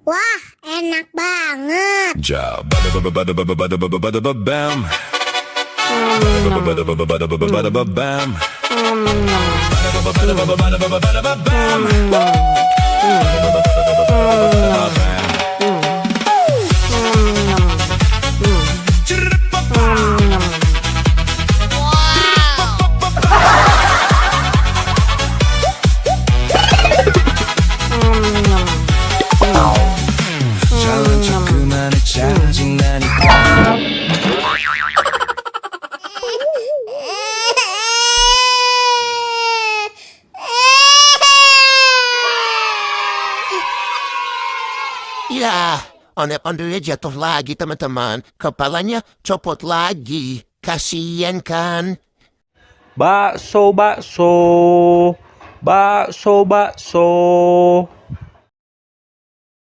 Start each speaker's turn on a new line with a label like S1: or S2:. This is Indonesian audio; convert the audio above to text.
S1: Wah, enak banget.
S2: Ja, bam. Bam. Jalan 조그만 짜증나니까
S3: Ya, ondek-ondeknya jatuh lagi teman-teman. Kepalanya copot lagi. Kasian kan?
S4: Bakso, bakso. Bakso, bakso.